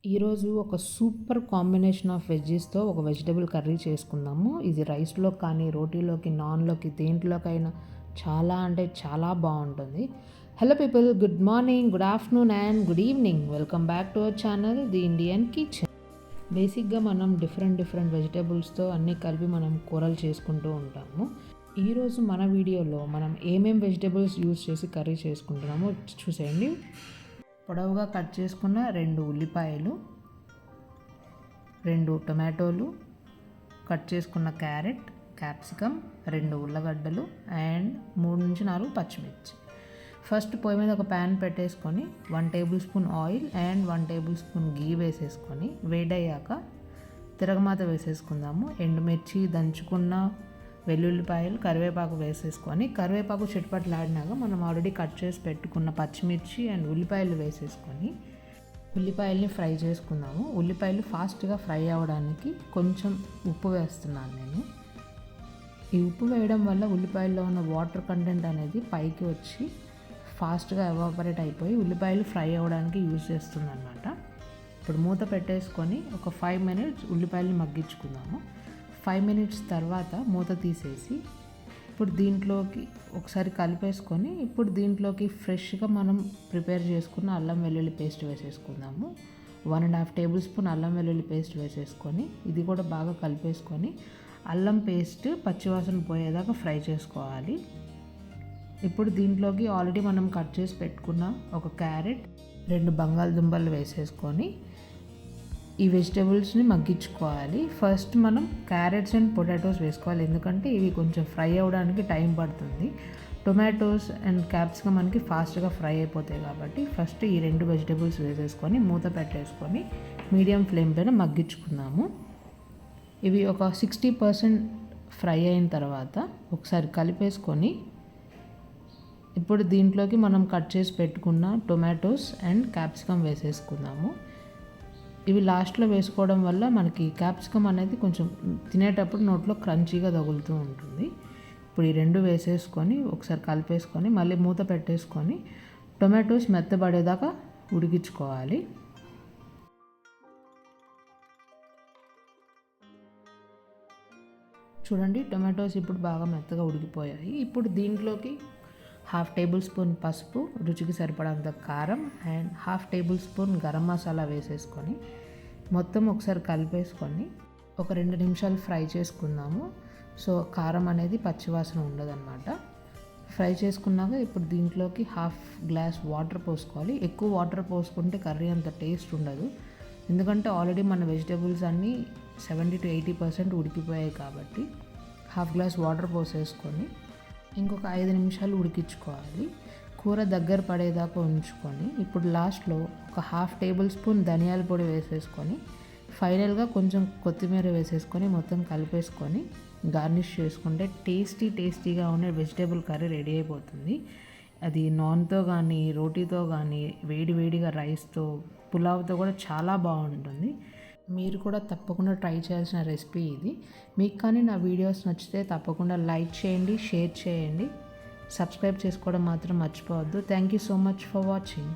ఈరోజు ఒక super combination of వెజ్జెస్తో ఒక వెజిటబుల్ కర్రీ చేసుకుందాము. ఇది రైస్లో కానీ, రోటీలోకి, నాన్లోకి, దేంట్లోకైనా చాలా అంటే చాలా బాగుంటుంది. Hello people, good morning, good afternoon and good evening. Welcome back to our channel the Indian kitchen. బేసిక్గా మనం డిఫరెంట్ వెజిటబుల్స్తో అన్నీ కలిపి మనం కూరలు చేసుకుంటూ ఉంటాము. ఈరోజు మన వీడియోలో మనం ఏమేం వెజిటబుల్స్ యూజ్ చేసి కర్రీ చేసుకుంటున్నామో చూసేయండి. పొడవుగా కట్ చేసుకున్న 2 ఉల్లిపాయలు, 2 టొమాటోలు, కట్ చేసుకున్న క్యారెట్, క్యాప్సికమ్, 2 ఉల్లగడ్డలు అండ్ 3-4 పచ్చిమిర్చి. ఫస్ట్ పొయ్యి మీద ఒక ప్యాన్ పెట్టేసుకొని 1 tablespoon oil and 1 tablespoon ghee వేసేసుకొని వేడయ్యాక తిరగమాత వేసేసుకుందాము. ఎండుమిర్చి, దంచుకున్న వెల్లుల్లిపాయలు, కరివేపాకు వేసేసుకొని కరివేపాకు చిటపటలాడినాక మనం ఆల్రెడీ కట్ చేసి పెట్టుకున్న పచ్చిమిర్చి అండ్ ఉల్లిపాయలు వేసేసుకొని ఉల్లిపాయల్ని ఫ్రై చేసుకుందాము. ఉల్లిపాయలు ఫాస్ట్గా ఫ్రై అవ్వడానికి కొంచెం ఉప్పు వేస్తున్నాను నేను. ఈ ఉప్పు వేయడం వల్ల ఉల్లిపాయల్లో ఉన్న వాటర్ కంటెంట్ అనేది పైకి వచ్చి ఫాస్ట్గా ఎవాపరేట్ అయిపోయి ఉల్లిపాయలు ఫ్రై అవ్వడానికి యూజ్ చేస్తుంది అనమాట. ఇప్పుడు మూత పెట్టేసుకొని ఒక 5 minutes ఉల్లిపాయలు మగ్గించుకుందాము. 5 minutes తర్వాత మూత తీసేసి ఇప్పుడు దీంట్లోకి ఒకసారి కలిపేసుకొని ఇప్పుడు దీంట్లోకి ఫ్రెష్గా మనం ప్రిపేర్ చేసుకున్న అల్లం వెల్లుల్లి పేస్ట్ వేసేసుకుందాము. 1.5 టేబుల్ స్పూన్ అల్లం వెల్లుల్లి పేస్ట్ వేసేసుకొని ఇది కూడా బాగా కలిపేసుకొని అల్లం పేస్ట్ పచ్చివాసన పోయేదాకా ఫ్రై చేసుకోవాలి. ఇప్పుడు దీంట్లోకి ఆల్రెడీ మనం కట్ చేసి పెట్టుకున్న ఒక క్యారెట్, 2 బంగాళదుంపలు వేసేసుకొని ఈ వెజిటేబుల్స్ని మగ్గించుకోవాలి. ఫస్ట్ మనం క్యారెట్స్ అండ్ పొటాటోస్ వేసుకోవాలి, ఎందుకంటే ఇవి కొంచెం ఫ్రై అవ్వడానికి టైం పడుతుంది. టొమాటోస్ అండ్ క్యాప్సికమ్ మనకి ఫాస్ట్గా ఫ్రై అయిపోతాయి కాబట్టి ఫస్ట్ ఈ 2 వెజిటేబుల్స్ వేసేసుకొని మూత పెట్టేసుకొని మీడియం ఫ్లేమ్ పైన మగ్గించుకుందాము. ఇవి ఒక 60% ఫ్రై అయిన తర్వాత ఒకసారి కలిపేసుకొని ఇప్పుడు దీంట్లోకి మనం కట్ చేసి పెట్టుకున్న టొమాటోస్ అండ్ క్యాప్సికమ్ వేసేసుకుందాము. ఇవి లాస్ట్లో వేసుకోవడం వల్ల మనకి క్యాప్సికమ్ అనేది కొంచెం తినేటప్పుడు నోట్లో క్రంచీగా తగులుతూ ఉంటుంది. ఇప్పుడు ఈ 2 వేసేసుకొని ఒకసారి కలిపేసుకొని మళ్ళీ మూత పెట్టేసుకొని టొమాటోస్ మెత్తబడేదాకా ఉడికించుకోవాలి. చూడండి, టొమాటోస్ ఇప్పుడు బాగా మెత్తగా ఉడికిపోయాయి. ఇప్పుడు దీంట్లోకి 1/2 టేబుల్ స్పూన్ పసుపు, రుచికి సరిపడంత కారం and 1/2 table spoon garam masala వేసేసుకొని మొత్తం ఒకసారి కలిపేసుకొని ఒక 2 నిమిషాలు ఫ్రై చేసుకుందాము. సో కారం అనేది పచ్చివాసన ఉండదన్నమాట. ఫ్రై చేసుకున్నాక ఇప్పుడు దీంట్లోకి 1/2 గ్లాస్ వాటర్ పోసుకోవాలి. ఎక్కువ వాటర్ పోసుకుంటే కర్రీ అంత టేస్ట్ ఉండదు, ఎందుకంటే ఆల్రెడీ మన వెజిటేబుల్స్ అన్నీ 70 to 80% ఉడికిపోయాయి కాబట్టి 1/2 గ్లాస్ వాటర్ పోసేసుకొని ఇంకొక 5 నిమిషాలు ఉడికించుకోవాలి. కూర దగ్గర పడేదాకా ఉంచుకొని ఇప్పుడు లాస్ట్లో ఒక 1/2 టేబుల్ స్పూన్ ధనియాల పొడి వేసేసుకొని ఫైనల్గా కొంచెం కొత్తిమీర వేసేసుకొని మొత్తం కలిపేసుకొని గార్నిష్ చేసుకుంటే టేస్టీగా ఉండే వెజిటేబుల్ కర్రీ రెడీ అయిపోతుంది. అది నాన్తో కానీ, రోటీతో కానీ, వేడిగా రైస్తో, పులావ్తో కూడా చాలా బాగుంటుంది. మీరు కూడా తప్పకుండా ట్రై చేయాల్సిన రెసిపీ ఇది. మీకు కానీ నా వీడియోస్ నచ్చితే తప్పకుండా లైక్ చేయండి, షేర్ చేయండి, సబ్స్క్రైబ్ చేసుకోవడం మాత్రం మర్చిపోవద్దు. Thank you so much for watching.